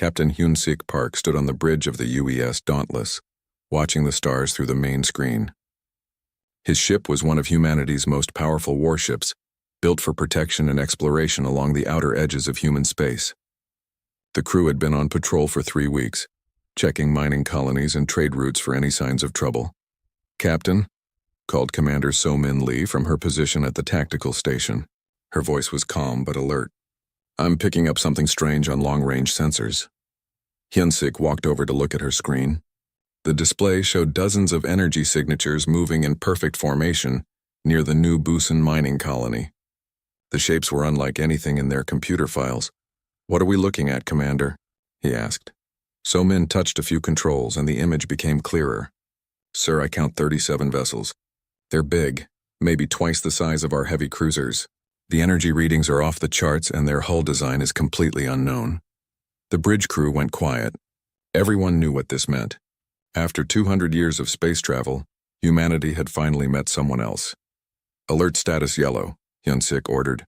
Captain Hyun-sik Park stood on the bridge of the UES Dauntless, watching the stars through the main screen. His ship was one of humanity's most powerful warships, built for protection and exploration along the outer edges of human space. The crew had been on patrol for 3 weeks, checking mining colonies and trade routes for any signs of trouble. "Captain," called Commander So-min Lee from her position at the tactical station. Her voice was calm but alert. "I'm picking up something strange on long-range sensors." Hyun-sik walked over to look at her screen. The display showed dozens of energy signatures moving in perfect formation near the new Busan mining colony. The shapes were unlike anything in their computer files. "What are we looking at, Commander?" he asked. So-min touched a few controls and the image became clearer. "Sir, I count 37 vessels. They're big, maybe twice the size of our heavy cruisers. The energy readings are off the charts and their hull design is completely unknown." The bridge crew went quiet. Everyone knew what this meant. After 200 years of space travel, humanity had finally met someone else. "Alert status yellow," Hyun-sik ordered.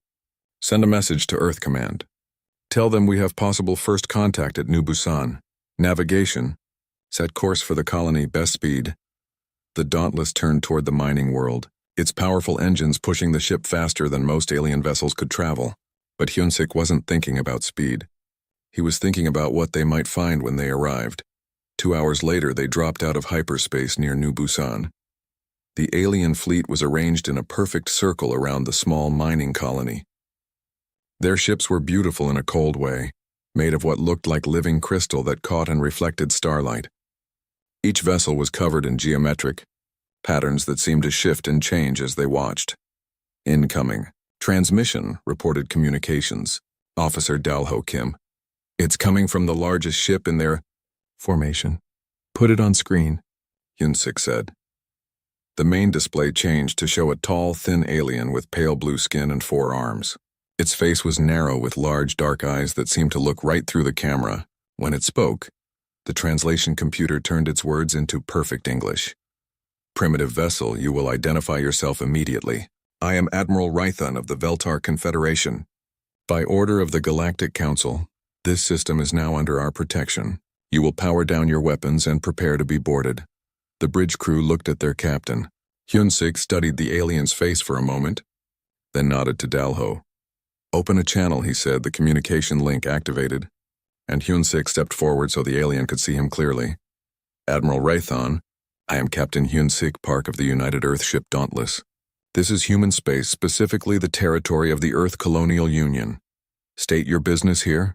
"Send a message to Earth Command. Tell them we have possible first contact at New Busan. Navigation. Set course for the colony, best speed." The Dauntless turned toward the mining world, its powerful engines pushing the ship faster than most alien vessels could travel. But Hyun-sik wasn't thinking about speed. He was thinking about what they might find when they arrived. 2 hours later, they dropped out of hyperspace near New Busan. The alien fleet was arranged in a perfect circle around the small mining colony. Their ships were beautiful in a cold way, made of what looked like living crystal that caught and reflected starlight. Each vessel was covered in geometric patterns that seemed to shift and change as they watched. "Incoming. Transmission," reported communications officer Dalho Kim. "It's coming from the largest ship in their formation. Put it on screen," Hyun-sik said. The main display changed to show a tall, thin alien with pale blue skin and 4 arms. Its face was narrow with large, dark eyes that seemed to look right through the camera. When it spoke, the translation computer turned its words into perfect English. "Primitive vessel, you will identify yourself immediately. I am Admiral Rythun of the Veltar Confederation. By order of the Galactic Council, this system is now under our protection. You will power down your weapons and prepare to be boarded." The bridge crew looked at their captain. Hyun-sik studied the alien's face for a moment, then nodded to Dalho. "Open a channel," he said. The communication link activated, and Hyun-sik stepped forward so the alien could see him clearly. "Admiral Rythun, I am Captain Hyun-sik Park of the United Earth ship Dauntless. This is human space, specifically the territory of the Earth Colonial Union. State your business here,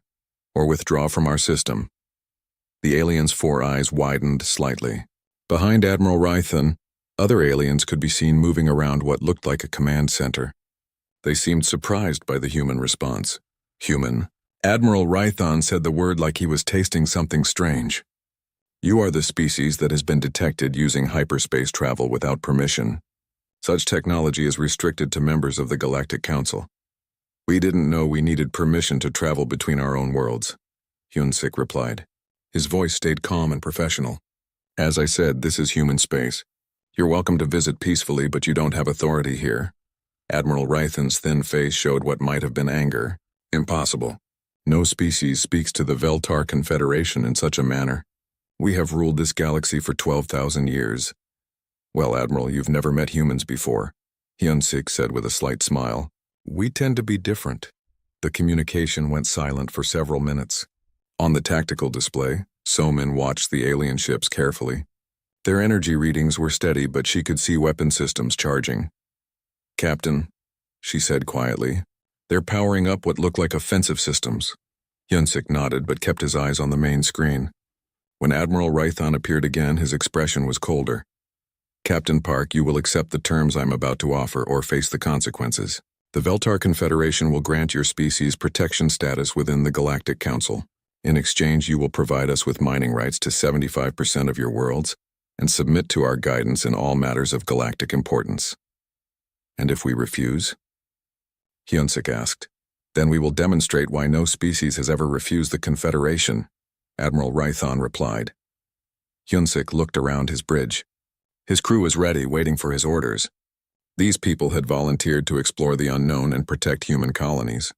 or withdraw from our system." The alien's 4 eyes widened slightly. Behind Admiral Rythun, other aliens could be seen moving around what looked like a command center. They seemed surprised by the human response. "Human." Admiral Rythun said the word like he was tasting something strange. "You are the species that has been detected using hyperspace travel without permission. Such technology is restricted to members of the Galactic Council. We didn't know we needed permission to travel between our own worlds," Hyun-sik replied. His voice stayed calm and professional. "As I said, this is human space. You're welcome to visit peacefully, but you don't have authority here." Admiral Rythun's thin face showed what might have been anger. "Impossible. No species speaks to the Veltar Confederation in such a manner. We have ruled this galaxy for 12,000 years. "Well, Admiral, you've never met humans before," Hyun-sik said with a slight smile. "We tend to be different." The communication went silent for several minutes. On the tactical display, So-min watched the alien ships carefully. Their energy readings were steady, but she could see weapon systems charging. "Captain," she said quietly, "they're powering up what look like offensive systems." Hyun-sik nodded but kept his eyes on the main screen. When Admiral Rythun appeared again, his expression was colder. "Captain Park, you will accept the terms I'm about to offer or face the consequences. The Veltar Confederation will grant your species protection status within the Galactic Council. In exchange, you will provide us with mining rights to 75% of your worlds and submit to our guidance in all matters of galactic importance." "And if we refuse?" Hyun-sik asked. "Then we will demonstrate why no species has ever refused the Confederation," Admiral Rythun replied. Hyun-sik looked around his bridge. His crew was ready, waiting for his orders. These people had volunteered to explore the unknown and protect human colonies.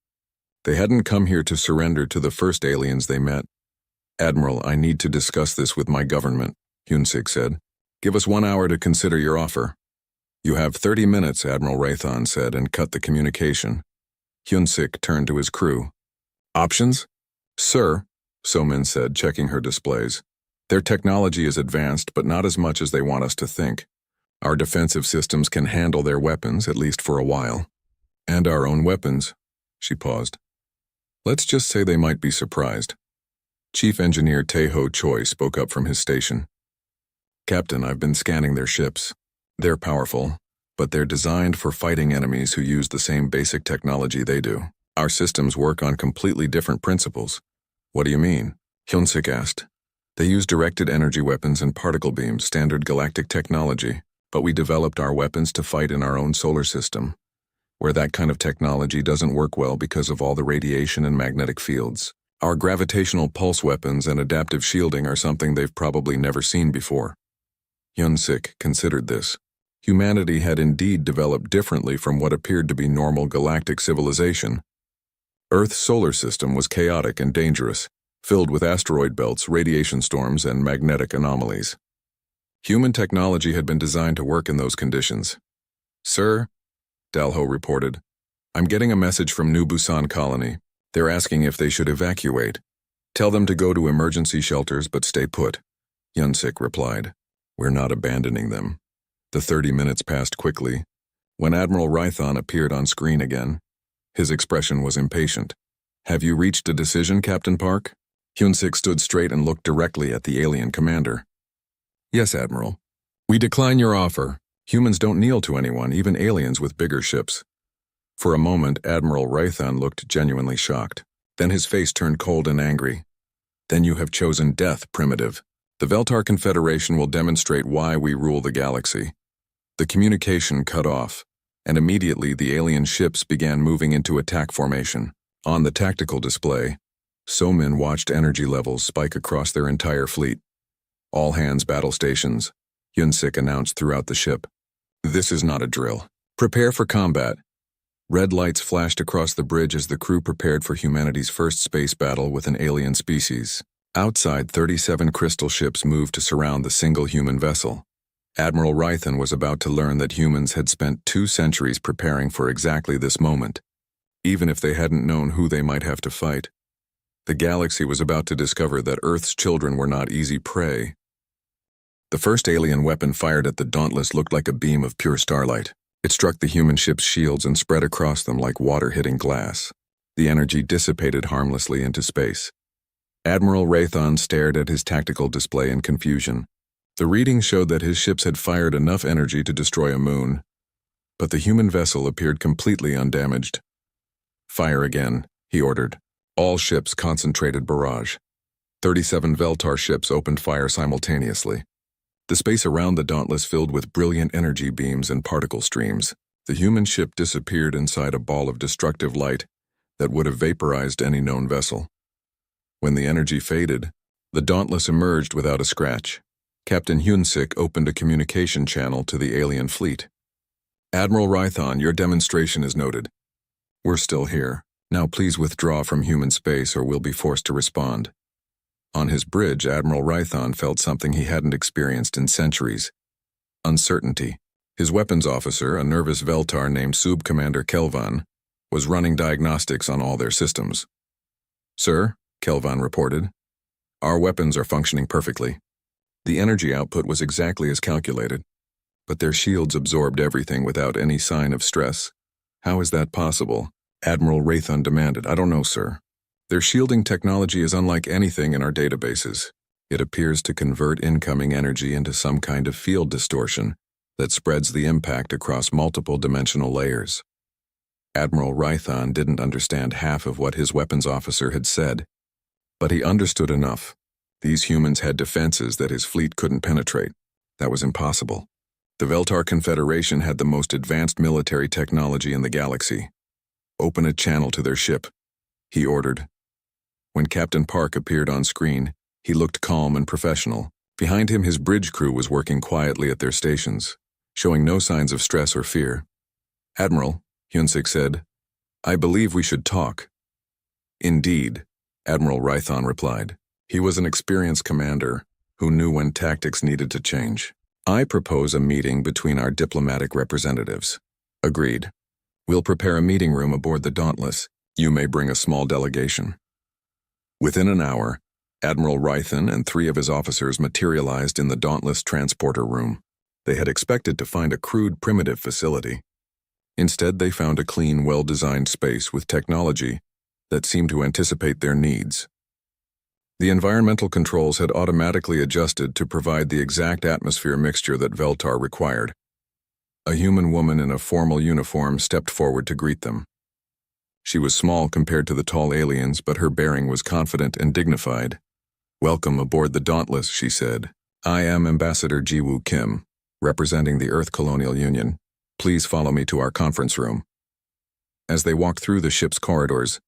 They hadn't come here to surrender to the first aliens they met. Admiral, I need to discuss this with my government, Hyun-sik said. Give us 1 hour to consider your offer. You have 30 minutes, Admiral Raython said, and cut the communication. Hyun-sik turned to his crew. Options? Sir, So-min said, checking her displays. Their technology is advanced, but not as much as they want us to think. Our defensive systems can handle their weapons, at least for a while. And our own weapons. She paused. Let's just say they might be surprised. Chief Engineer Tae-ho Choi spoke up from his station. Captain, I've been scanning their ships. They're powerful, but they're designed for fighting enemies who use the same basic technology they do. Our systems work on completely different principles. What do you mean? Hyun-sik asked. They use directed energy weapons and particle beams, standard galactic technology, but we developed our weapons to fight in our own solar system, where that kind of technology doesn't work well because of all the radiation and magnetic fields. Our gravitational pulse weapons and adaptive shielding are something they've probably never seen before. Hyun-sik considered this. Humanity had indeed developed differently from what appeared to be normal galactic civilization. Earth's solar system was chaotic and dangerous, filled with asteroid belts, radiation storms, and magnetic anomalies. Human technology had been designed to work in those conditions. Sir, Dalho reported, I'm getting a message from New Busan Colony. They're asking if they should evacuate. Tell them to go to emergency shelters but stay put. Hyun-sik replied. We're not abandoning them. The 30 minutes passed quickly. When Admiral Raython appeared on screen again, his expression was impatient. Have you reached a decision, Captain Park? Hyun-sik stood straight and looked directly at the alien commander. Yes, Admiral. We decline your offer. Humans don't kneel to anyone, even aliens with bigger ships. For a moment, Admiral Raython looked genuinely shocked. Then his face turned cold and angry. Then you have chosen death, primitive. The Veltar Confederation will demonstrate why we rule the galaxy. The communication cut off, and immediately the alien ships began moving into attack formation. On the tactical display, So-min watched energy levels spike across their entire fleet. All hands battle stations, Hyun-sik announced throughout the ship. This is not a drill. Prepare for combat. Red lights flashed across the bridge as the crew prepared for humanity's first space battle with an alien species. Outside, 37 crystal ships moved to surround the single human vessel. Admiral Raython was about to learn that humans had spent 2 centuries preparing for exactly this moment, even if they hadn't known who they might have to fight. The galaxy was about to discover that Earth's children were not easy prey. The first alien weapon fired at the Dauntless looked like a beam of pure starlight. It struck the human ship's shields and spread across them like water hitting glass. The energy dissipated harmlessly into space. Admiral Raython stared at his tactical display in confusion. The readings showed that his ships had fired enough energy to destroy a moon, but the human vessel appeared completely undamaged. Fire again, he ordered. All ships concentrated barrage. 37 Veltar ships opened fire simultaneously. The space around the Dauntless filled with brilliant energy beams and particle streams. The human ship disappeared inside a ball of destructive light that would have vaporized any known vessel. When the energy faded, the Dauntless emerged without a scratch. Captain Hyun-sik opened a communication channel to the alien fleet. Admiral Raython, your demonstration is noted. We're still here. Now please withdraw from human space or we'll be forced to respond. On his bridge, Admiral Raython felt something he hadn't experienced in centuries. Uncertainty. His weapons officer, a nervous Veltar named Sub-Commander Kelvan, was running diagnostics on all their systems. Sir, Kelvan reported, our weapons are functioning perfectly. The energy output was exactly as calculated, but their shields absorbed everything without any sign of stress. How is that possible? Admiral Raython demanded. I don't know, sir. Their shielding technology is unlike anything in our databases. It appears to convert incoming energy into some kind of field distortion that spreads the impact across multiple dimensional layers. Admiral Raython didn't understand half of what his weapons officer had said, but he understood enough. These humans had defenses that his fleet couldn't penetrate. That was impossible. The Veltar Confederation had the most advanced military technology in the galaxy. Open a channel to their ship, he ordered. When Captain Park appeared on screen, he looked calm and professional. Behind him, his bridge crew was working quietly at their stations, showing no signs of stress or fear. Admiral, Hyun-sik said, I believe we should talk. Indeed, Admiral Raython replied. He was an experienced commander who knew when tactics needed to change. I propose a meeting between our diplomatic representatives. Agreed. We'll prepare a meeting room aboard the Dauntless. You may bring a small delegation. Within an hour, Admiral Rythan and 3 of his officers materialized in the Dauntless transporter room. They had expected to find a crude, primitive facility. Instead, they found a clean, well-designed space with technology that seemed to anticipate their needs. The environmental controls had automatically adjusted to provide the exact atmosphere mixture that Veltar required. A human woman in a formal uniform stepped forward to greet them. She was small compared to the tall aliens, but her bearing was confident and dignified. "Welcome aboard the Dauntless," she said. "I am Ambassador Jiwoo Kim, representing the Earth Colonial Union. Please follow me to our conference room." As they walked through the ship's corridors,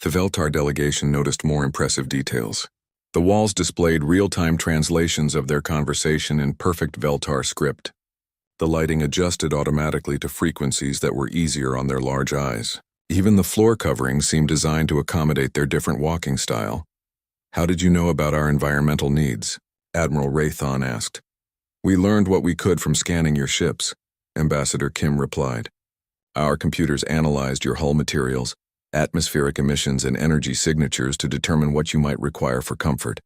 the Veltar delegation noticed more impressive details. The walls displayed real-time translations of their conversation in perfect Veltar script. The lighting adjusted automatically to frequencies that were easier on their large eyes. Even the floor coverings seemed designed to accommodate their different walking style. "How did you know about our environmental needs?" Admiral Rythan asked. "We learned what we could from scanning your ships," Ambassador Kim replied. "Our computers analyzed your hull materials, atmospheric emissions, and energy signatures to determine what you might require for comfort."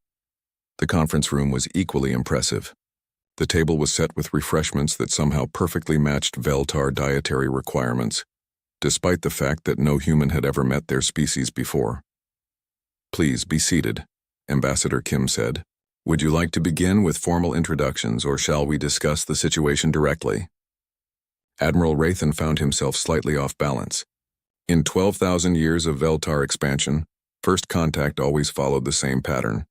The conference room was equally impressive. The table was set with refreshments that somehow perfectly matched Veltar dietary requirements, despite the fact that no human had ever met their species before. "Please be seated," Ambassador Kim said. "Would you like to begin with formal introductions, or shall we discuss the situation directly?" Admiral Rythan found himself slightly off balance. In 12,000 years of Veltar expansion, first contact always followed the same pattern.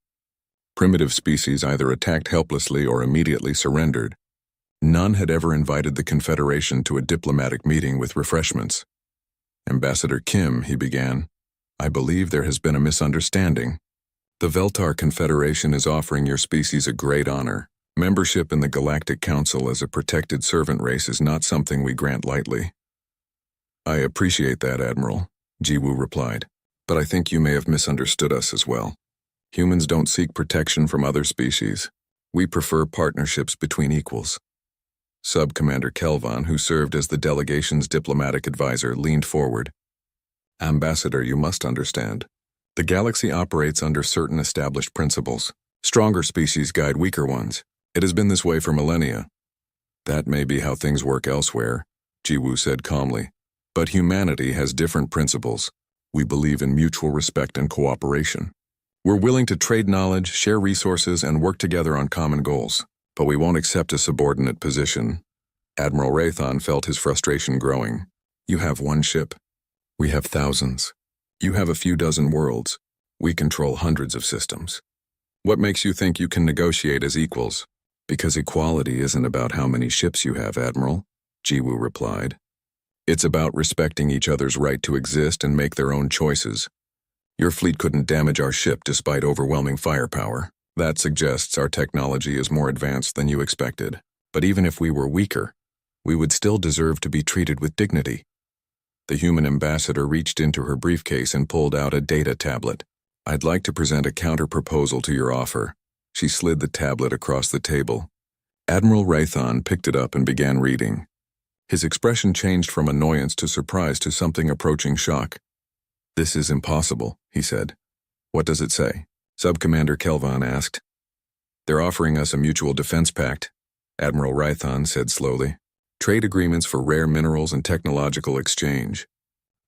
Primitive species either attacked helplessly or immediately surrendered. None had ever invited the Confederation to a diplomatic meeting with refreshments. "Ambassador Kim," he began, "I believe there has been a misunderstanding. The Veltar Confederation is offering your species a great honor. Membership in the Galactic Council as a protected servant race is not something we grant lightly." "I appreciate that, Admiral," Jiwoo replied, "but I think you may have misunderstood us as well. Humans don't seek protection from other species. We prefer partnerships between equals." Sub-Commander Kelvan, who served as the delegation's diplomatic advisor, leaned forward. "Ambassador, you must understand. The galaxy operates under certain established principles. Stronger species guide weaker ones. It has been this way for millennia." "That may be how things work elsewhere," Jiwoo said calmly. "But humanity has different principles. We believe in mutual respect and cooperation. We're willing to trade knowledge, share resources, and work together on common goals. But we won't accept a subordinate position." Admiral Rythan felt his frustration growing. "You have one ship. We have thousands. You have a few dozen worlds. We control hundreds of systems. What makes you think you can negotiate as equals?" "Because equality isn't about how many ships you have, Admiral," Jiwoo replied. "It's about respecting each other's right to exist and make their own choices. Your fleet couldn't damage our ship despite overwhelming firepower. That suggests our technology is more advanced than you expected. But even if we were weaker, we would still deserve to be treated with dignity." The human ambassador reached into her briefcase and pulled out a data tablet. "I'd like to present a counter-proposal to your offer." She slid the tablet across the table. Admiral Rythan picked it up and began reading. His expression changed from annoyance to surprise to something approaching shock. "This is impossible," he said. "What does it say?" Sub-Commander Kelvan asked. "They're offering us a mutual defense pact," Admiral Rythan said slowly. "Trade agreements for rare minerals and technological exchange.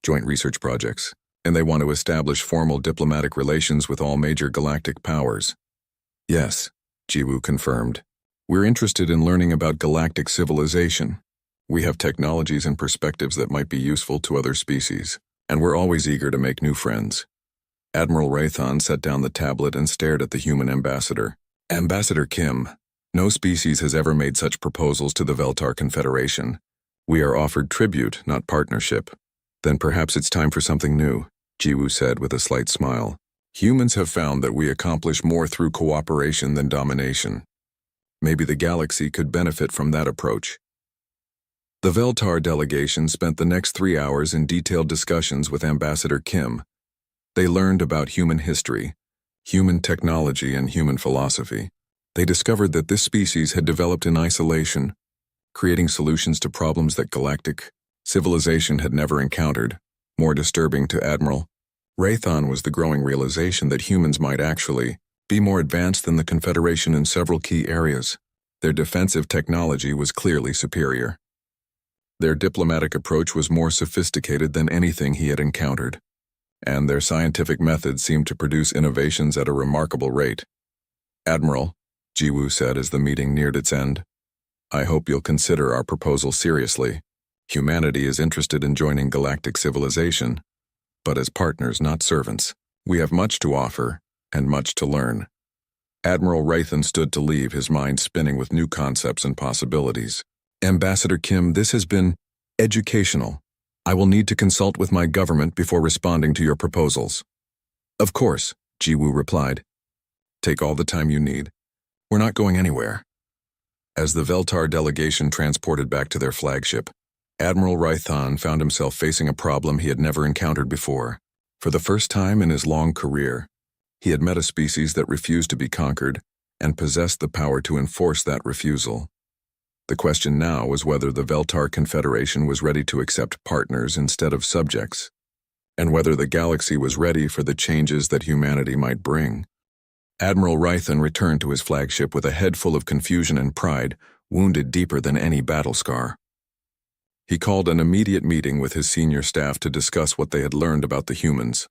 Joint research projects. And they want to establish formal diplomatic relations with all major galactic powers." "Yes," Jiwoo confirmed. "We're interested in learning about galactic civilization. We have technologies and perspectives that might be useful to other species, and we're always eager to make new friends." Admiral Rythan set down the tablet and stared at the human ambassador. "Ambassador Kim, no species has ever made such proposals to the Veltar Confederation. We are offered tribute, not partnership." "Then perhaps it's time for something new," Jiwoo said with a slight smile. "Humans have found that we accomplish more through cooperation than domination. Maybe the galaxy could benefit from that approach." The Veltar delegation spent the next 3 hours in detailed discussions with Ambassador Kim. They learned about human history, human technology and human philosophy. They discovered that this species had developed in isolation, creating solutions to problems that galactic civilization had never encountered. More disturbing to Admiral Raython was the growing realization that humans might actually be more advanced than the Confederation in several key areas. Their defensive technology was clearly superior. Their diplomatic approach was more sophisticated than anything he had encountered, and their scientific methods seemed to produce innovations at a remarkable rate. "Admiral," Jiwoo said as the meeting neared its end, "I hope you'll consider our proposal seriously. Humanity is interested in joining galactic civilization, but as partners, not servants. We have much to offer and much to learn." Admiral Raython stood to leave, his mind spinning with new concepts and possibilities. "Ambassador Kim, this has been educational. I will need to consult with my government before responding to your proposals." "Of course," Jiwoo replied. "Take all the time you need. We're not going anywhere." As the Veltar delegation transported back to their flagship, Admiral Raython found himself facing a problem he had never encountered before. For the first time in his long career, he had met a species that refused to be conquered and possessed the power to enforce that refusal. The question now was whether the Veltar Confederation was ready to accept partners instead of subjects, and whether the galaxy was ready for the changes that humanity might bring. Admiral Raython returned to his flagship with a head full of confusion and pride, wounded deeper than any battle scar. He called an immediate meeting with his senior staff to discuss what they had learned about the humans.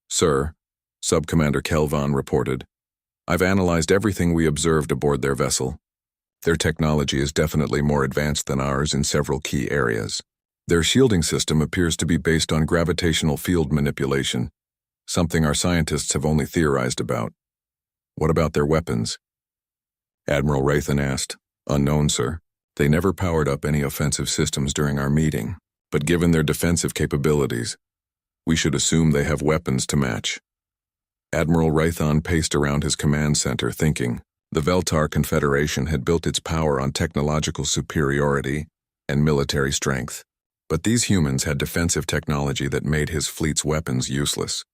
"Sir," Subcommander Kelvon reported, "I've analyzed everything we observed aboard their vessel. Their technology is definitely more advanced than ours in several key areas. Their shielding system appears to be based on gravitational field manipulation, something our scientists have only theorized about. What about their weapons?" Admiral Raython asked. "Unknown, sir. They never powered up any offensive systems during our meeting, but given their defensive capabilities, we should assume they have weapons to match." Admiral Raython paced around his command center thinking. The Veltar Confederation had built its power on technological superiority and military strength, but these humans had defensive technology that made his fleet's weapons useless.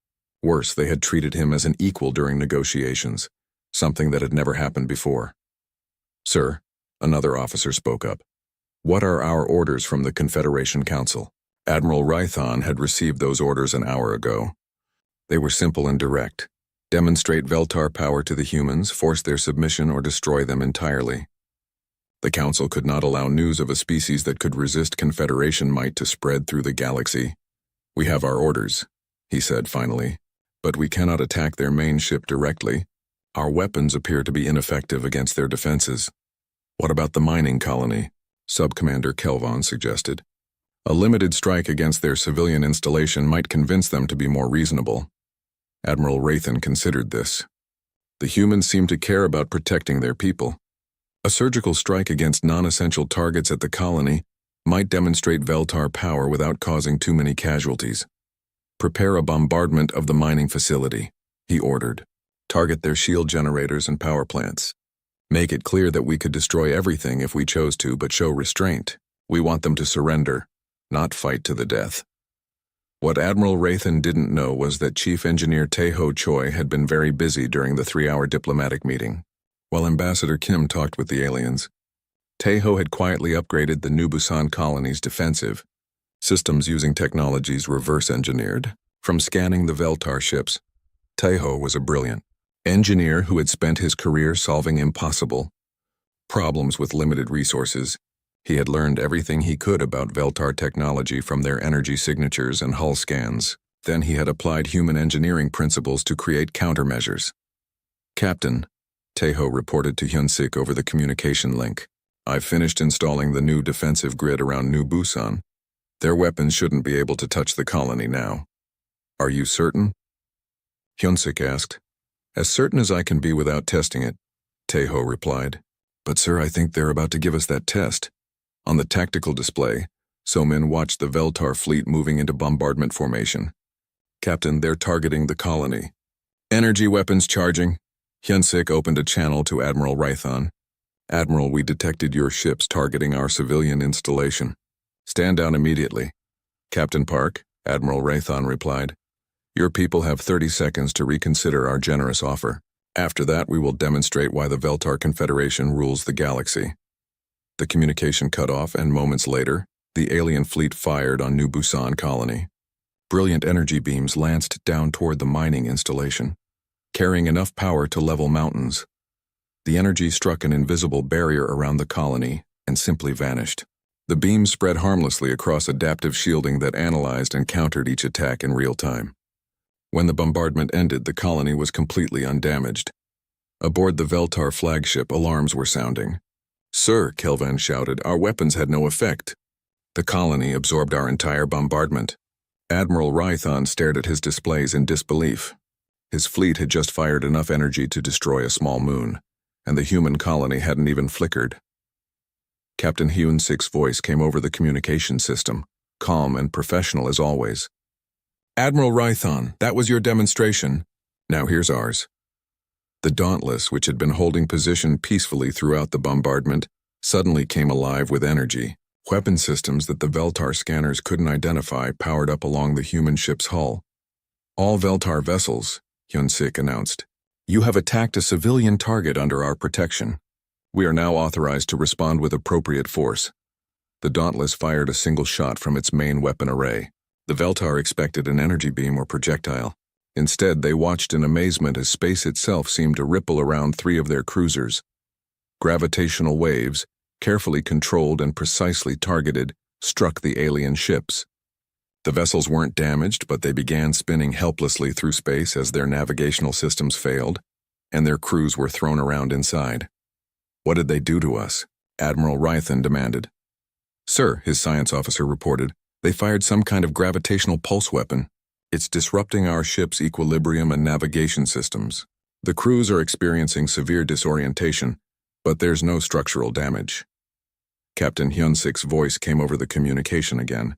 Worse, they had treated him as an equal during negotiations, something that had never happened before. "Sir," another officer spoke up, "what are our orders from the Confederation Council?" Admiral Raython had received those orders an hour ago. They were simple and direct. Demonstrate Veltar power to the humans, force their submission, or destroy them entirely. The Council could not allow news of a species that could resist Confederation might to spread through the galaxy. "We have our orders," he said finally, "but we cannot attack their main ship directly. Our weapons appear to be ineffective against their defenses." "What about the mining colony?" Subcommander Kelvon suggested. "A limited strike against their civilian installation might convince them to be more reasonable." Admiral Raython considered this. The humans seemed to care about protecting their people. A surgical strike against non-essential targets at the colony might demonstrate Veltar power without causing too many casualties. "Prepare a bombardment of the mining facility," he ordered. "Target their shield generators and power plants. Make it clear that we could destroy everything if we chose to, but show restraint. We want them to surrender, not fight to the death." What Admiral Raython didn't know was that Chief Engineer Taeho Choi had been very busy during the 3-hour diplomatic meeting. While Ambassador Kim talked with the aliens, Taeho had quietly upgraded the New Busan colony's defensive systems using technologies reverse engineered. From scanning the Veltar ships, Taeho was a brilliant engineer who had spent his career solving impossible problems with limited resources. He had learned everything he could about Veltar technology from their energy signatures and hull scans. Then he had applied human engineering principles to create countermeasures. "Captain," Taeho reported to Hyunsik over the communication link, "I've finished installing the new defensive grid around New Busan. Their weapons shouldn't be able to touch the colony now." "Are you certain?" Hyunsik asked. "As certain as I can be without testing it," Taeho replied. "But sir, I think they're about to give us that test." On the tactical display, Somin watched the Veltar fleet moving into bombardment formation. "Captain, they're targeting the colony." "Energy weapons charging." Hyunsik opened a channel to Admiral Raython. "Admiral, we detected your ships targeting our civilian installation. Stand down immediately." "Captain Park," Admiral Raython replied. Your people have 30 seconds to reconsider our generous offer. After that, we will demonstrate why the Veltar Confederation rules the galaxy." The communication cut off, and moments later, the alien fleet fired on New Busan colony. Brilliant energy beams lanced down toward the mining installation, carrying enough power to level mountains. The energy struck an invisible barrier around the colony and simply vanished. The beams spread harmlessly across adaptive shielding that analyzed and countered each attack in real time. When the bombardment ended, the colony was completely undamaged. Aboard the Veltar flagship, alarms were sounding. "Sir," Kelvan shouted, "our weapons had no effect." The colony absorbed our entire bombardment. Admiral Rython stared at his displays in disbelief. His fleet had just fired enough energy to destroy a small moon, and the human colony hadn't even flickered. Captain Hyun-sik's voice came over the communication system, calm and professional as always. "Admiral Rython, that was your demonstration. Now here's ours." The Dauntless, which had been holding position peacefully throughout the bombardment, suddenly came alive with energy. Weapon systems that the Veltar scanners couldn't identify powered up along the human ship's hull. "All Veltar vessels," Hyun-sik announced. "You have attacked a civilian target under our protection. We are now authorized to respond with appropriate force." The Dauntless fired a single shot from its main weapon array. The Veltar expected an energy beam or projectile. Instead, they watched in amazement as space itself seemed to ripple around 3 of their cruisers. Gravitational waves, carefully controlled and precisely targeted, struck the alien ships. The vessels weren't damaged, but they began spinning helplessly through space as their navigational systems failed, and their crews were thrown around inside. "What did they do to us?" Admiral Rython demanded. "Sir," his science officer reported, "they fired some kind of gravitational pulse weapon. It's disrupting our ship's equilibrium and navigation systems. The crews are experiencing severe disorientation, but there's no structural damage." Captain Hyun-sik's voice came over the communication again.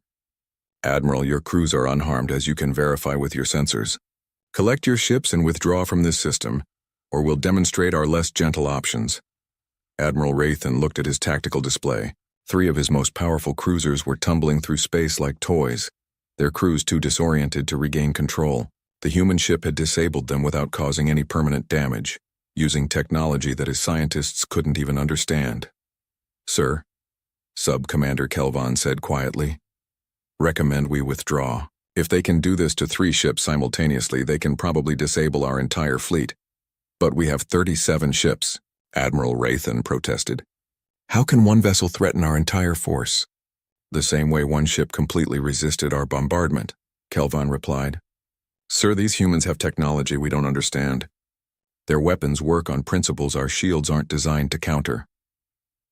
"Admiral, your crews are unharmed, as you can verify with your sensors. Collect your ships and withdraw from this system, or we'll demonstrate our less gentle options." Admiral Rython looked at his tactical display. 3 of his most powerful cruisers were tumbling through space like toys, their crews too disoriented to regain control. The human ship had disabled them without causing any permanent damage, using technology that his scientists couldn't even understand. "Sir," Sub-Commander Kelvan said quietly, "recommend we withdraw. If they can do this to 3 ships simultaneously, they can probably disable our entire fleet. But we have 37 ships," Admiral Rython protested. "How can one vessel threaten our entire force?" "The same way one ship completely resisted our bombardment," Kelvan replied. "Sir, these humans have technology we don't understand. Their weapons work on principles our shields aren't designed to counter."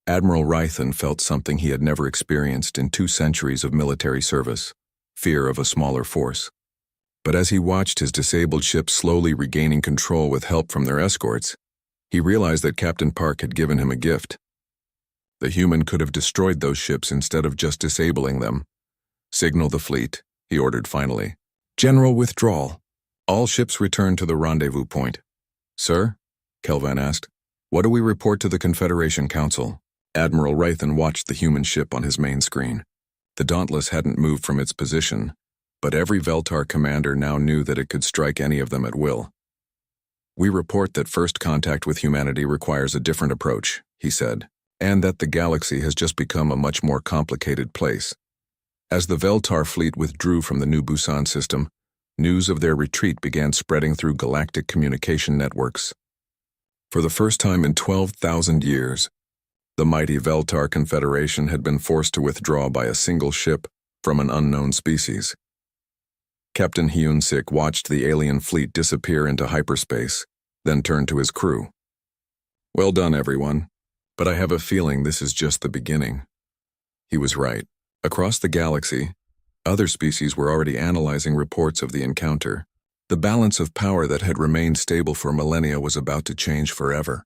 Admiral Rython felt something he had never experienced in 2 centuries of military service: fear of a smaller force. But as he watched his disabled ship slowly regaining control with help from their escorts, he realized that Captain Park had given him a gift. The human could have destroyed those ships instead of just disabling them. "Signal the fleet," he ordered finally. "General withdrawal. All ships return to the rendezvous point." "Sir?" Kelvan asked. "What do we report to the Confederation Council?" Admiral Rython watched the human ship on his main screen. The Dauntless hadn't moved from its position, but every Veltar commander now knew that it could strike any of them at will. "We report that first contact with humanity requires a different approach," he said, "and that the galaxy has just become a much more complicated place." As the Veltar fleet withdrew from the New Busan system, news of their retreat began spreading through galactic communication networks. For the first time in 12,000 years, the mighty Veltar Confederation had been forced to withdraw by a single ship from an unknown species. Captain Hyun-sik watched the alien fleet disappear into hyperspace, then turned to his crew. "Well done, everyone, but I have a feeling this is just the beginning." He was right. Across the galaxy, other species were already analyzing reports of the encounter. The balance of power that had remained stable for millennia was about to change forever.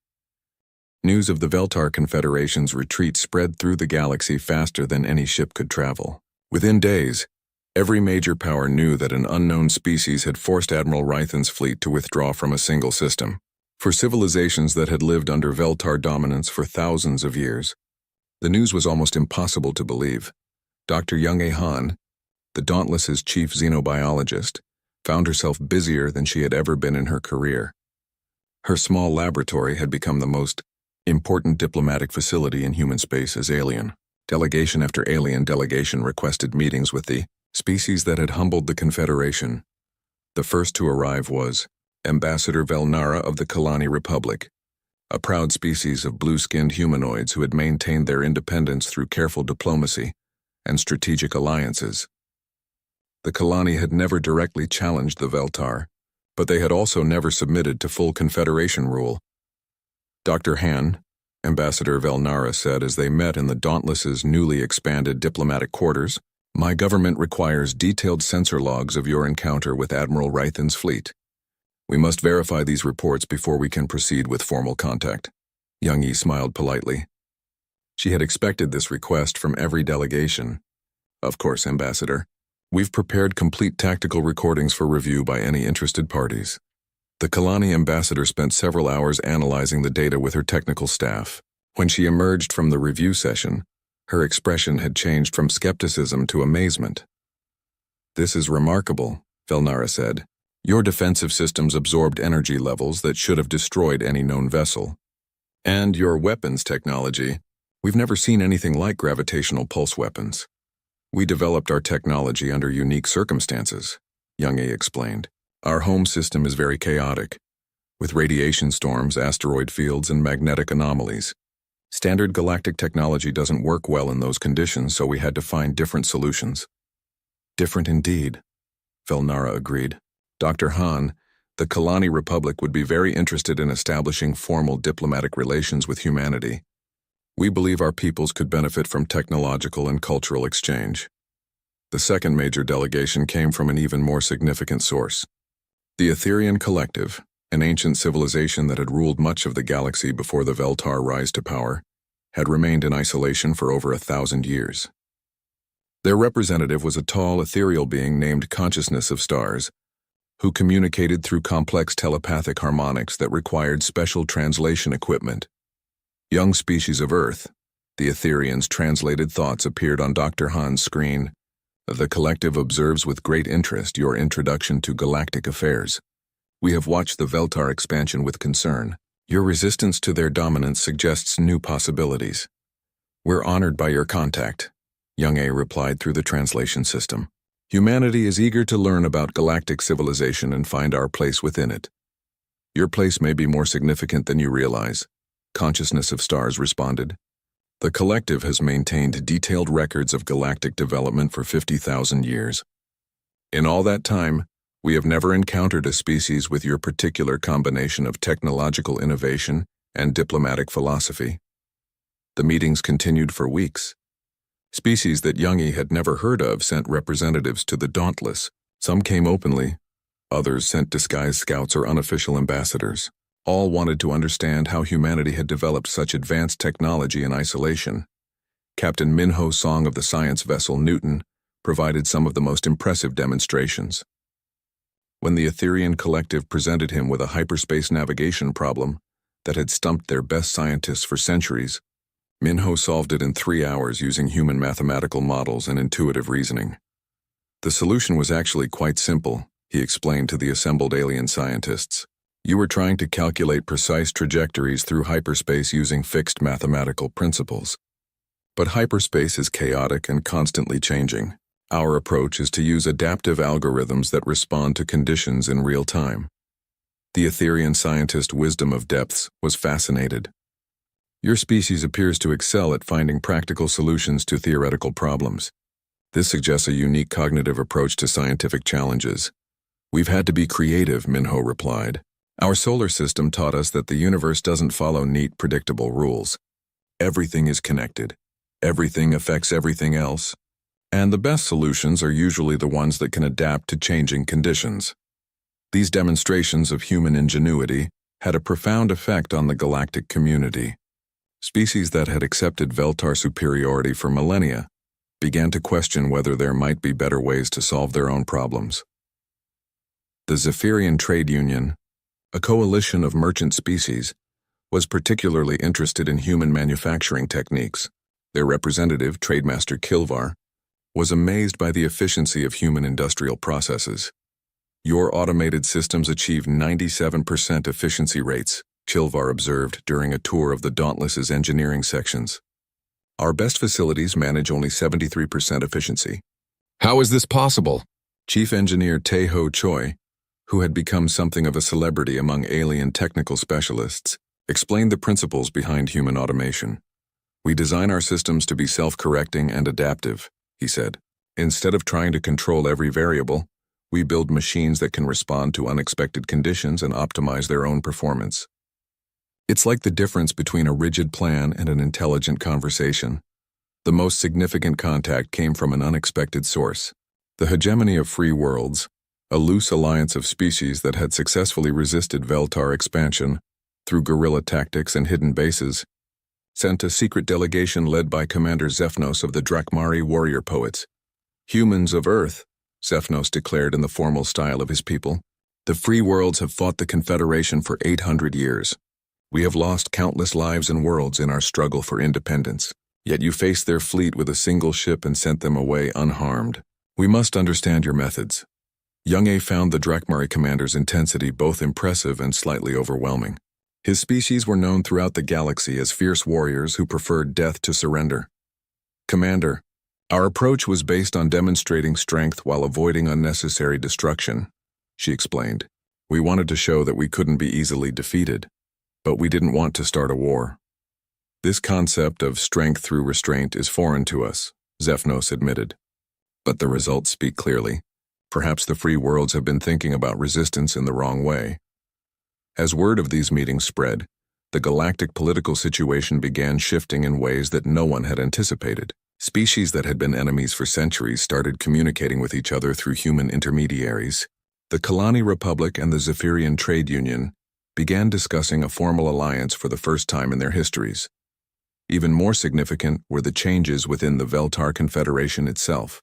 News of the Veltar Confederation's retreat spread through the galaxy faster than any ship could travel. Within days, every major power knew that an unknown species had forced Admiral Rython's fleet to withdraw from a single system. For civilizations that had lived under Veltar dominance for thousands of years, the news was almost impossible to believe. Dr. Young-A Han, the Dauntless's chief xenobiologist, found herself busier than she had ever been in her career. Her small laboratory had become the most important diplomatic facility in human space as alien. Delegation after alien delegation requested meetings with the species that had humbled the Confederation. The first to arrive was Ambassador Velnara of the Kalani Republic, a proud species of blue-skinned humanoids who had maintained their independence through careful diplomacy and strategic alliances. The Kalani had never directly challenged the Veltar, but they had also never submitted to full Confederation rule. Dr. Han, Ambassador Velnara said as they met in the Dauntless's newly expanded diplomatic quarters, "My government requires detailed sensor logs of your encounter with Admiral Rythan's fleet. We must verify these reports before we can proceed with formal contact." Young-Yi smiled politely. She had expected this request from every delegation. "Of course, Ambassador. We've prepared complete tactical recordings for review by any interested parties." The Kalani ambassador spent several hours analyzing the data with her technical staff. When she emerged from the review session, her expression had changed from skepticism to amazement. "This is remarkable," Velnara said. "Your defensive systems absorbed energy levels that should have destroyed any known vessel. And your weapons technology, we've never seen anything like gravitational pulse weapons. We developed our technology under unique circumstances," Young-A explained. "Our home system is very chaotic, with radiation storms, asteroid fields, and magnetic anomalies. Standard galactic technology doesn't work well in those conditions, so we had to find different solutions." "Different indeed," Velnara agreed. "Dr. Han, the Kalani Republic would be very interested in establishing formal diplomatic relations with humanity. We believe our peoples could benefit from technological and cultural exchange." The second major delegation came from an even more significant source. The Etherian Collective, an ancient civilization that had ruled much of the galaxy before the Veltar rise to power, had remained in isolation for over 1,000 years. Their representative was a tall, ethereal being named Consciousness of Stars, who communicated through complex telepathic harmonics that required special translation equipment. Young species of Earth, the Etherians' translated thoughts appeared on Dr. Han's screen. "The collective observes with great interest your introduction to galactic affairs. We have watched the Veltar expansion with concern. Your resistance to their dominance suggests new possibilities. We're honored by your contact," Young-A replied through the translation system. "Humanity is eager to learn about galactic civilization and find our place within it. Your place may be more significant than you realize," Consciousness of Stars responded. "The collective has maintained detailed records of galactic development for 50,000 years. In all that time, we have never encountered a species with your particular combination of technological innovation and diplomatic philosophy." The meetings continued for weeks. Species that Young-E had never heard of sent representatives to the Dauntless. Some came openly, others sent disguised scouts or unofficial ambassadors. All wanted to understand how humanity had developed such advanced technology in isolation. Captain Minho Song of the science vessel Newton provided some of the most impressive demonstrations. When the Etherian Collective presented him with a hyperspace navigation problem that had stumped their best scientists for centuries, Minho solved it in 3 hours using human mathematical models and intuitive reasoning. The solution was actually quite simple, he explained to the assembled alien scientists. "You were trying to calculate precise trajectories through hyperspace using fixed mathematical principles. But hyperspace is chaotic and constantly changing. Our approach is to use adaptive algorithms that respond to conditions in real time." The Etherian scientist Wisdom of Depths was fascinated. "Your species appears to excel at finding practical solutions to theoretical problems. This suggests a unique cognitive approach to scientific challenges." "We've had to be creative," Minho replied. "Our solar system taught us that the universe doesn't follow neat, predictable rules. Everything is connected. Everything affects everything else. And the best solutions are usually the ones that can adapt to changing conditions." These demonstrations of human ingenuity had a profound effect on the galactic community. Species that had accepted Veltar superiority for millennia began to question whether there might be better ways to solve their own problems. The Zephyrian Trade Union, a coalition of merchant species, was particularly interested in human manufacturing techniques. Their representative, Trademaster Kilvar, was amazed by the efficiency of human industrial processes. Your automated systems achieve 97% efficiency rates, Kilvar observed during a tour of the Dauntless's engineering sections. Our best facilities manage only 73% efficiency. How is this possible? Chief Engineer Tae-ho Choi, who had become something of a celebrity among alien technical specialists, explained the principles behind human automation. We design our systems to be self-correcting and adaptive, he said. Instead of trying to control every variable, we build machines that can respond to unexpected conditions and optimize their own performance. It's like the difference between a rigid plan and an intelligent conversation. The most significant contact came from an unexpected source. The hegemony of free worlds, a loose alliance of species that had successfully resisted Veltar expansion through guerrilla tactics and hidden bases, sent a secret delegation led by Commander Zephnos of the Drakmari warrior poets. Humans of Earth, Zephnos declared in the formal style of his people, the free worlds have fought the Confederation for 800 years. We have lost countless lives and worlds in our struggle for independence, yet you faced their fleet with a single ship and sent them away unharmed. We must understand your methods. Young-A found the Drakmari commander's intensity both impressive and slightly overwhelming. His species were known throughout the galaxy as fierce warriors who preferred death to surrender. Commander, our approach was based on demonstrating strength while avoiding unnecessary destruction, she explained. We wanted to show that we couldn't be easily defeated, but we didn't want to start a war. This concept of strength through restraint is foreign to us, Zephnos admitted. But the results speak clearly. Perhaps the free worlds have been thinking about resistance in the wrong way. As word of these meetings spread, the galactic political situation began shifting in ways that no one had anticipated. Species that had been enemies for centuries started communicating with each other through human intermediaries. The Kalani Republic and the Zephyrian Trade Union began discussing a formal alliance for the first time in their histories. Even more significant were the changes within the Veltar Confederation itself.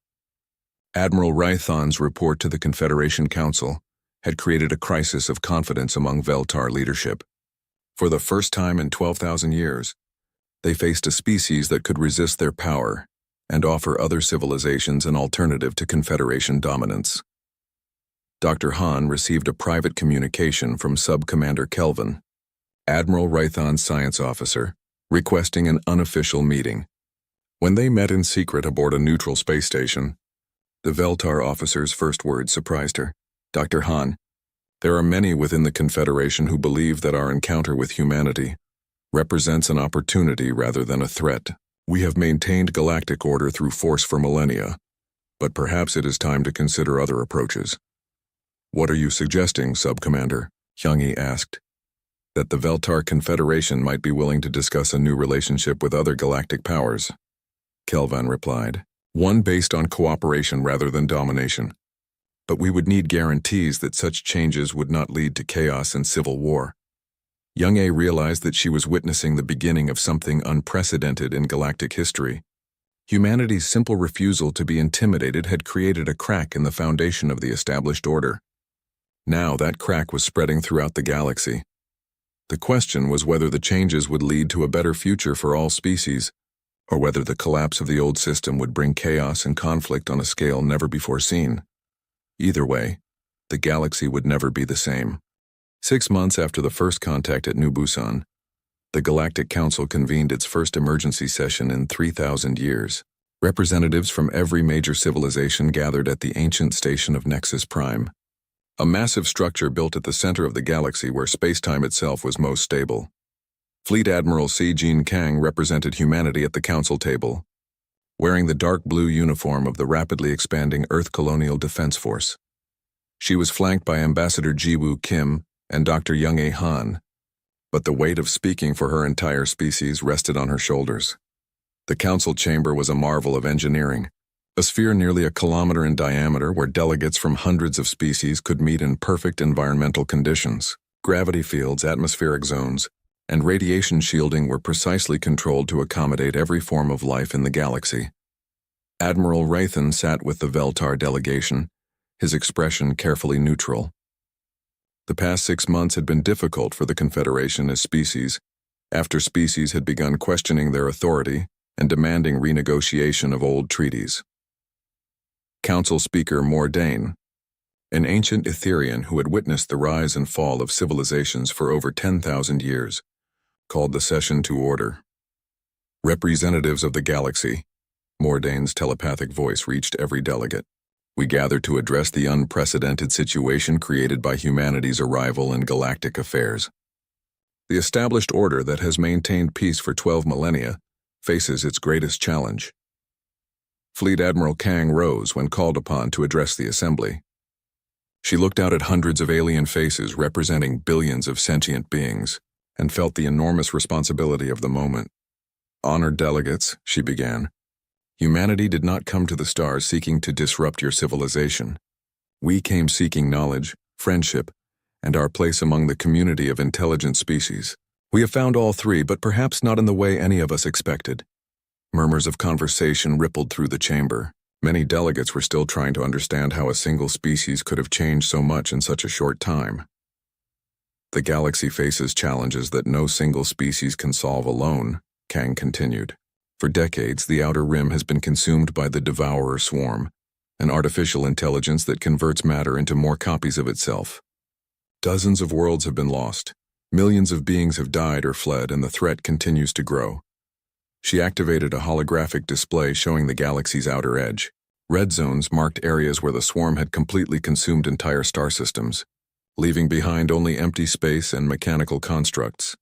Admiral Rython's report to the Confederation Council had created a crisis of confidence among Veltar leadership. For the first time in 12,000 years, they faced a species that could resist their power and offer other civilizations an alternative to Confederation dominance. Dr. Han received a private communication from Sub-Commander Kelvin, Admiral Rython's science officer, requesting an unofficial meeting. When they met in secret aboard a neutral space station, the Veltar officer's first words surprised her. Dr. Han, there are many within the Confederation who believe that our encounter with humanity represents an opportunity rather than a threat. We have maintained galactic order through force for millennia, but perhaps it is time to consider other approaches. What are you suggesting, Sub-Commander? Hyung-hee asked. That the Veltar Confederation might be willing to discuss a new relationship with other galactic powers, Kelvin replied. One based on cooperation rather than domination. But we would need guarantees that such changes would not lead to chaos and civil war. Young-A realized that she was witnessing the beginning of something unprecedented in galactic history. Humanity's simple refusal to be intimidated had created a crack in the foundation of the established order. Now that crack was spreading throughout the galaxy. The question was whether the changes would lead to a better future for all species, or whether the collapse of the old system would bring chaos and conflict on a scale never before seen. Either way, the galaxy would never be the same. 6 months after the first contact at New Busan, the Galactic Council convened its first emergency session in 3,000 years. Representatives from every major civilization gathered at the ancient station of Nexus Prime, a massive structure built at the center of the galaxy where space-time itself was most stable. Fleet Admiral Si Jin Kang represented humanity at the council table, wearing the dark blue uniform of the rapidly expanding Earth Colonial Defense Force. She was flanked by Ambassador Jiwoo Kim and Dr. Young-A Han, but the weight of speaking for her entire species rested on her shoulders. The council chamber was a marvel of engineering, a sphere nearly a kilometer in diameter where delegates from hundreds of species could meet in perfect environmental conditions. Gravity fields, atmospheric zones, and radiation shielding were precisely controlled to accommodate every form of life in the galaxy. Admiral Rython sat with the Veltar delegation, his expression carefully neutral. The past 6 months had been difficult for the Confederation as species, after species had begun questioning their authority and demanding renegotiation of old treaties. Council Speaker Mordain, an ancient Etherian who had witnessed the rise and fall of civilizations for over 10,000 years, called the session to order. Representatives of the galaxy, Mordane's telepathic voice reached every delegate. We gather to address the unprecedented situation created by humanity's arrival in galactic affairs. The established order that has maintained peace for 12 millennia faces its greatest challenge. Fleet Admiral Kang rose when called upon to address the assembly. She looked out at hundreds of alien faces representing billions of sentient beings and felt the enormous responsibility of the moment. Honored delegates, she began. Humanity did not come to the stars seeking to disrupt your civilization. We came seeking knowledge, friendship, and our place among the community of intelligent species. We have found all three, but perhaps not in the way any of us expected. Murmurs of conversation rippled through the chamber. Many delegates were still trying to understand how a single species could have changed so much in such a short time. The galaxy faces challenges that no single species can solve alone, Kang continued. For decades, the Outer Rim has been consumed by the Devourer swarm, an artificial intelligence that converts matter into more copies of itself. Dozens of worlds have been lost. Millions of beings have died or fled, and the threat continues to grow. She activated a holographic display showing the galaxy's outer edge. Red zones marked areas where the swarm had completely consumed entire star systems, leaving behind only empty space and mechanical constructs.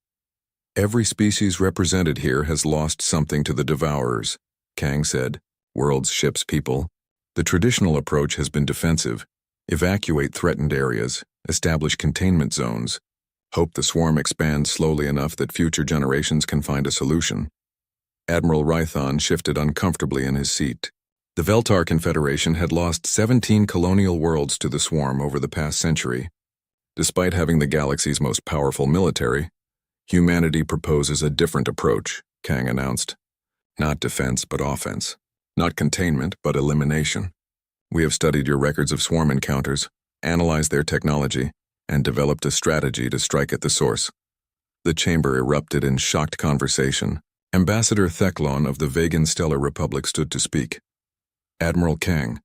Every species represented here has lost something to the Devourers, Kang said. Worlds, ships, people. The traditional approach has been defensive. Evacuate threatened areas, establish containment zones, hope the swarm expands slowly enough that future generations can find a solution. Admiral Rython shifted uncomfortably in his seat. The Veltar Confederation had lost 17 colonial worlds to the swarm over the past century. Despite having the galaxy's most powerful military, humanity proposes a different approach, Kang announced. Not defense, but offense. Not containment, but elimination. We have studied your records of swarm encounters, analyzed their technology, and developed a strategy to strike at the source. The chamber erupted in shocked conversation. Ambassador Theclon of the Vegan Stellar Republic stood to speak. Admiral Kang,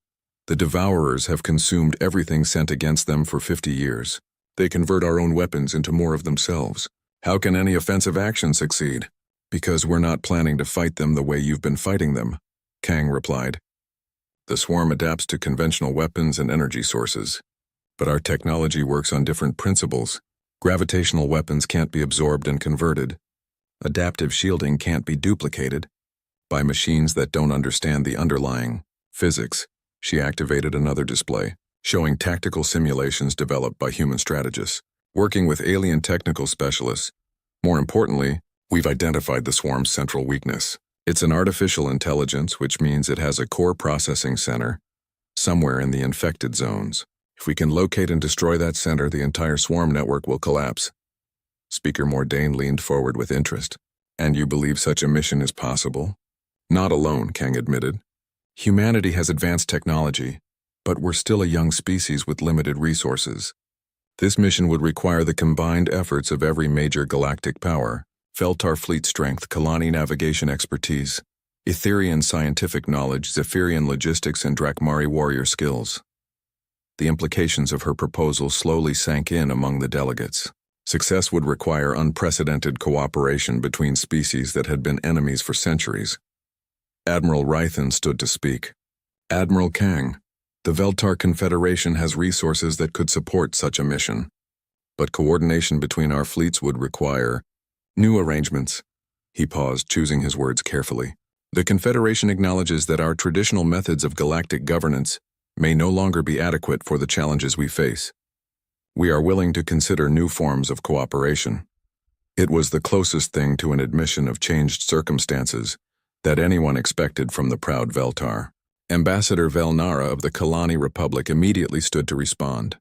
the Devourers have consumed everything sent against them for 50 years. They convert our own weapons into more of themselves. How can any offensive action succeed? Because we're not planning to fight them the way you've been fighting them, Kang replied. The swarm adapts to conventional weapons and energy sources, but our technology works on different principles. Gravitational weapons can't be absorbed and converted. Adaptive shielding can't be duplicated by machines that don't understand the underlying physics. She activated another display, showing tactical simulations developed by human strategists, working with alien technical specialists. More importantly, we've identified the swarm's central weakness. It's an artificial intelligence, which means it has a core processing center somewhere in the infected zones. If we can locate and destroy that center, the entire swarm network will collapse. Speaker Mordain leaned forward with interest. And you believe such a mission is possible? Not alone, Kang admitted. Humanity has advanced technology, but we're still a young species with limited resources. This mission would require the combined efforts of every major galactic power, Veltar fleet strength, Kalani navigation expertise, Etherian scientific knowledge, Zephyrian logistics, and Drakmari warrior skills. The implications of her proposal slowly sank in among the delegates. Success would require unprecedented cooperation between species that had been enemies for centuries. Admiral Rython stood to speak. Admiral Kang, the Veltar Confederation has resources that could support such a mission, but coordination between our fleets would require new arrangements. He paused, choosing his words carefully. The Confederation acknowledges that our traditional methods of galactic governance may no longer be adequate for the challenges we face. We are willing to consider new forms of cooperation. It was the closest thing to an admission of changed circumstances that anyone expected from the proud Veltar. Ambassador Velnara of the Kalani Republic immediately stood to respond.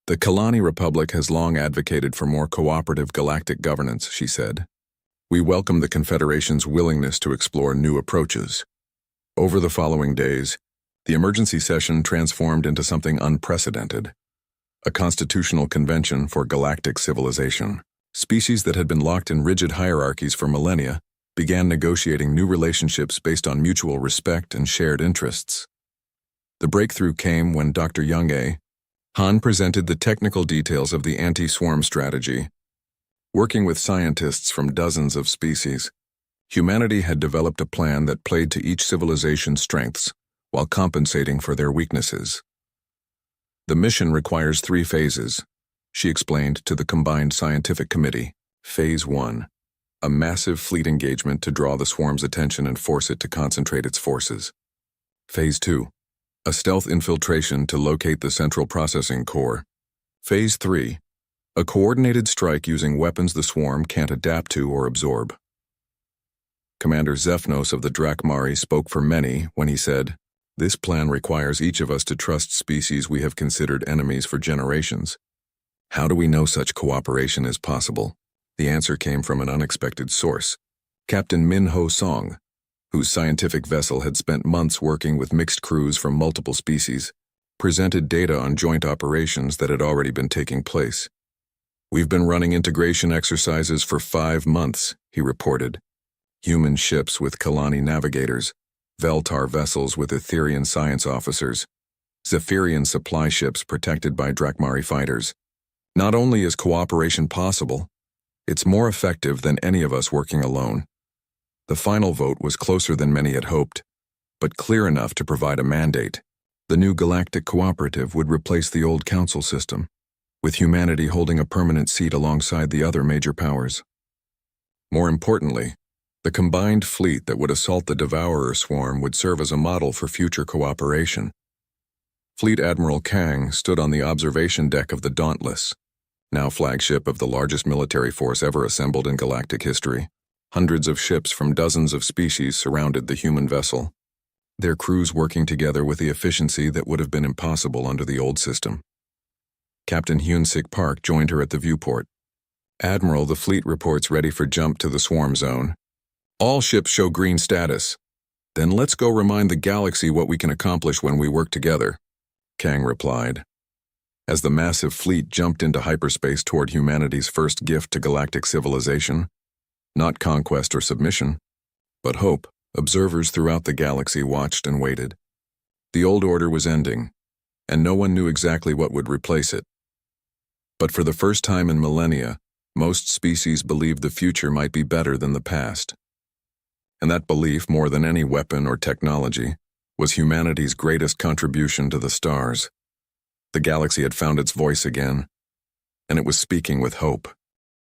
The Kalani Republic has long advocated for more cooperative galactic governance, she said. We welcome the Confederation's willingness to explore new approaches. Over the following days, the emergency session transformed into something unprecedented. A constitutional convention for galactic civilization. Species that had been locked in rigid hierarchies for millennia began negotiating new relationships based on mutual respect and shared interests. The breakthrough came when Dr. Young-A, Han presented the technical details of the anti-swarm strategy. Working with scientists from dozens of species, humanity had developed a plan that played to each civilization's strengths while compensating for their weaknesses. The mission requires 3 phases, she explained to the Combined Scientific Committee. Phase 1. A massive fleet engagement to draw the swarm's attention and force it to concentrate its forces. Phase 2. A stealth infiltration to locate the central processing core. Phase 3. A coordinated strike using weapons the swarm can't adapt to or absorb. Commander Zephnos of the Drakmari spoke for many when he said, "This plan requires each of us to trust species we have considered enemies for generations. How do we know such cooperation is possible?" The answer came from an unexpected source. Captain Min Ho Song, whose scientific vessel had spent months working with mixed crews from multiple species, presented data on joint operations that had already been taking place. "We've been running integration exercises for 5 months, he reported. Human ships with Kalani navigators, Veltar vessels with Etherian science officers, Zephyrian supply ships protected by Drakmari fighters. Not only is cooperation possible, it's more effective than any of us working alone." The final vote was closer than many had hoped, but clear enough to provide a mandate. The new galactic cooperative would replace the old council system, with humanity holding a permanent seat alongside the other major powers. More importantly, the combined fleet that would assault the Devourer swarm would serve as a model for future cooperation. Fleet Admiral Kang stood on the observation deck of the Dauntless, now flagship of the largest military force ever assembled in galactic history. Hundreds of ships from dozens of species surrounded the human vessel, their crews working together with the efficiency that would have been impossible under the old system. Captain Hyun-Sik Park joined her at the viewport. "Admiral, the fleet reports ready for jump to the swarm zone. All ships show green status. Then let's go remind the galaxy what we can accomplish when we work together," Kang replied. As the massive fleet jumped into hyperspace toward humanity's first gift to galactic civilization, not conquest or submission, but hope, observers throughout the galaxy watched and waited. The old order was ending, and no one knew exactly what would replace it. But for the first time in millennia, most species believed the future might be better than the past. And that belief, more than any weapon or technology, was humanity's greatest contribution to the stars. The galaxy had found its voice again, and it was speaking with hope.